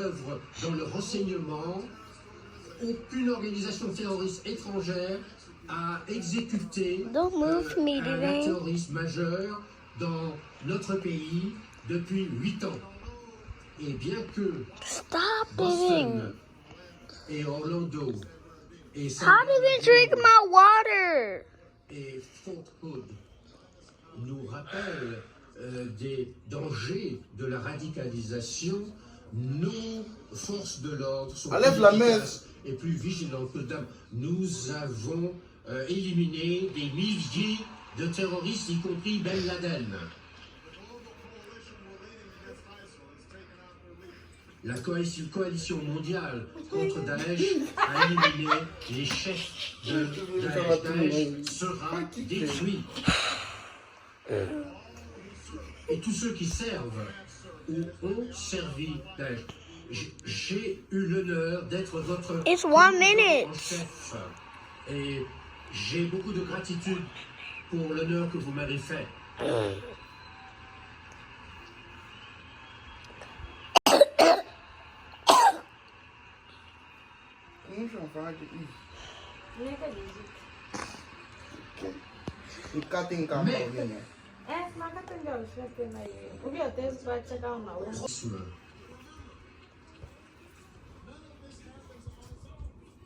œuvrent dans le renseignement, aucune organisation terroriste étrangère a exécuté un acte terroriste majeur dans notre pays depuis 8 ans. Et bien que Boston et Orlando et How did it drink my water? et Fort Hood nous rappellent des dangers de la radicalisation, nos forces de l'ordre sont plus efficaces et plus vigilantes que d'hab. Nous avons éliminé des milliers de terroristes, y compris Ben Laden. La coalition mondiale contre Daesh a éliminé les chefs de Daesh. Daesh sera détruit. Et tous ceux qui servent ou ont servi Daesh. J'ai eu l'honneur d'être votre en chef. Et j'ai beaucoup de gratitude pour l'honneur que vous m'avez fait.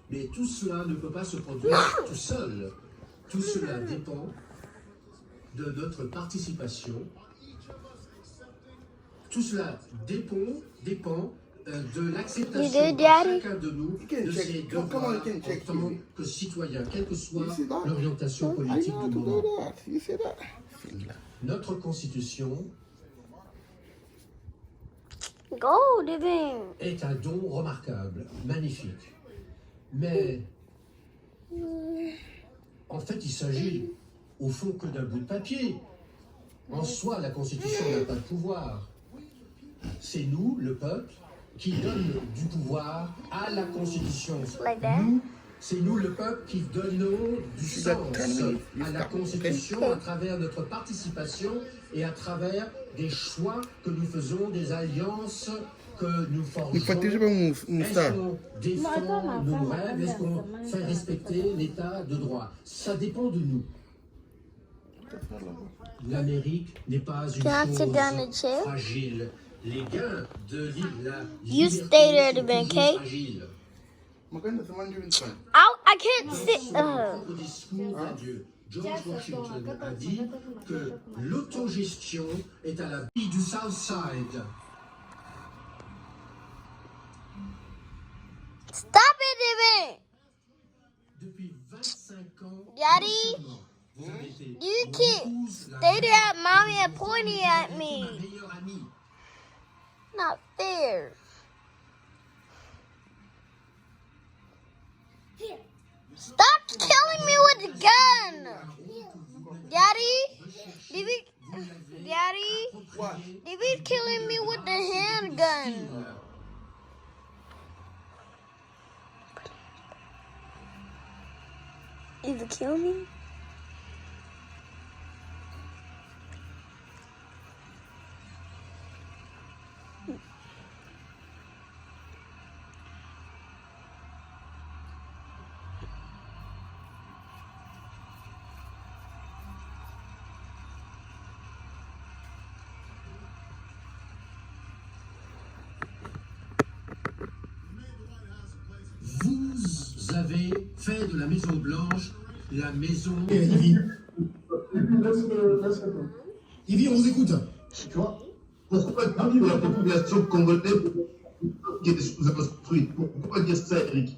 Mais tout cela ne peut pas se produire tout seul. Tout cela dépend de notre participation. Tout cela dépend de l'acceptation de chacun de nous de ses devoirs en tant que citoyen, quelle que soit l'orientation politique du moment. Notre Constitution est un don remarquable, magnifique. Mais en fait, il s'agit au fond que d'un bout de papier. En soi, la Constitution n'a pas de pouvoir. C'est nous, le peuple, qui donne du pouvoir à la Constitution. C'est nous, le peuple, qui donnons du sens à la Constitution à travers notre participation et à travers des choix que nous faisons, des alliances que nous forgeons. Est-ce qu'on défend nos rêves? Est-ce qu'on fait respecter l'état de droit? Ça dépend de nous. L'Amérique n'est pas une chose fragile. Les gains de la liberté sont toujours fragiles. I can't sit. Au discours d'adieu, George Washington a dit que l'autogestion est à la vie du South Side. Stop it, Devin. Depuis 25 ans, Daddy, you can't stay there at mommy and pointing at me. Not fair. Stop killing me with the gun. Daddy, David's killing me with the handgun. Either kill me. Vous avez fait de la Maison Blanche la maison... Yvi, on vous écoute. Tu vois, pourquoi dire la population congolaise qui est sous-construite? Pourquoi dire ça, Eric?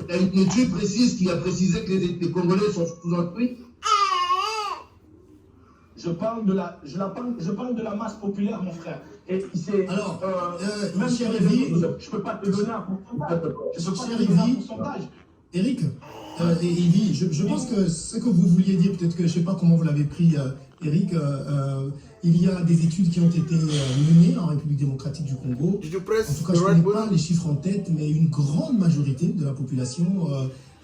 Il y a une étude précise qui a précisé que les Congolais sont sous-construits. Je parle de la masse populaire, mon frère. Et Alors, même cher si Yvi, je peux pas te donner un pourcentage. Eric, Yvi, je pense que ce que vous vouliez dire, peut-être que je ne sais pas comment vous l'avez pris, Eric, il y a des études qui ont été menées en République démocratique du Congo. En tout cas, je ne connais pas les chiffres en tête, mais une grande majorité de la population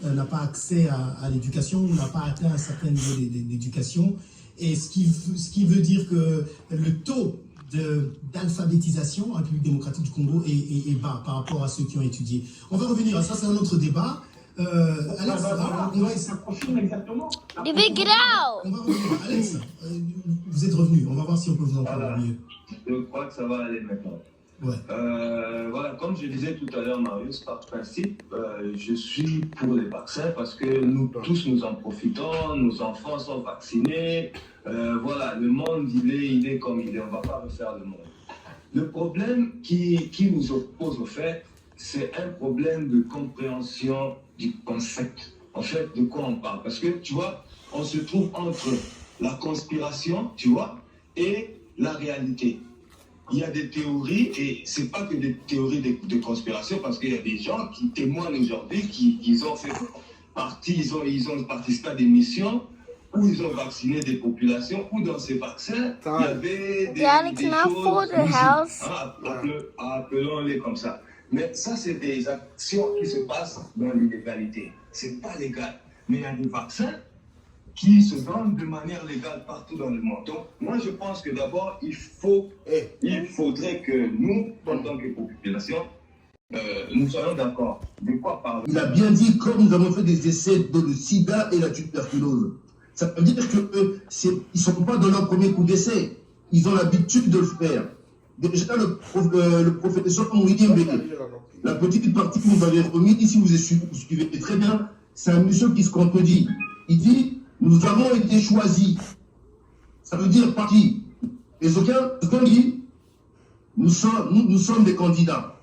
n'a pas accès à l'éducation, n'a pas atteint un certain niveau d'éducation. Et ce qui veut dire que le taux d'alphabétisation en République démocratique du Congo est bas par rapport à ceux qui ont étudié. On va revenir à ça, c'est un autre débat. Alex, ça confirme exactement. Big it out. on va revenir. Alex, vous êtes revenu. On va voir si on peut vous entendre Voilà. mieux. Je crois que ça va aller maintenant. Ouais. Voilà, comme je disais tout à l'heure, Marius, par principe, je suis pour les vaccins parce que nous tous nous en profitons, nos enfants sont vaccinés. Voilà, le monde, il est comme il est, on ne va pas refaire le monde. Le problème qui nous oppose au fait, c'est un problème de compréhension du concept. En fait, de quoi on parle. Parce que, tu vois, on se trouve entre la conspiration, tu vois, et la réalité. Il y a des théories, et c'est pas que des théories de conspiration, parce qu'il y a des gens qui témoignent aujourd'hui, qui ont fait partie, ils ont participé à des missions où ils ont vacciné des populations, où dans ces vaccins, il y avait des choses, appelons-les comme ça. Mais ça, c'est des actions qui se passent dans l'illégalité. C'est pas légal. Mais il y a des vaccins qui se donnent de manière légale partout dans le monde. Donc, moi, je pense que d'abord, il faudrait que nous, en tant que population, nous soyons d'accord. De quoi parler? Il a bien dit, comme nous avons fait des essais de le sida et la tuberculose. Ça veut dire qu'ils ne sont pas dans leur premier coup d'essai. Ils ont l'habitude de le faire. Déjà, le professeur William Béné, la petite partie que vous avez remise, si vous suivez très bien, c'est un monsieur qui se contredit. Il dit, nous avons été choisis. Ça veut dire par qui? Les aucun dit, nous sommes des candidats.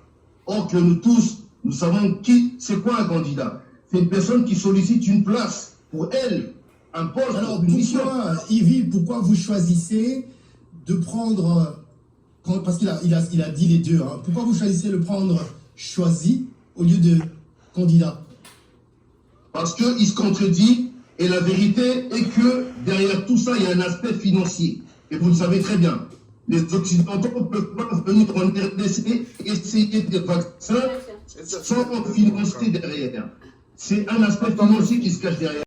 Or que nous tous, nous savons c'est quoi un candidat? C'est une personne qui sollicite une place pour elle, un poste. Alors, une mission. Yves, pourquoi vous choisissez de prendre, parce qu'il a dit les deux, hein, pourquoi vous choisissez de prendre choisi au lieu de candidat? Parce qu'il se contredit, et la vérité est que derrière tout ça, il y a un aspect financier. Et vous le savez très bien. Les Occidentaux ne peuvent pas venir en RDC et essayer des vaccins sans financer derrière. C'est un aspect financier qui se cache derrière.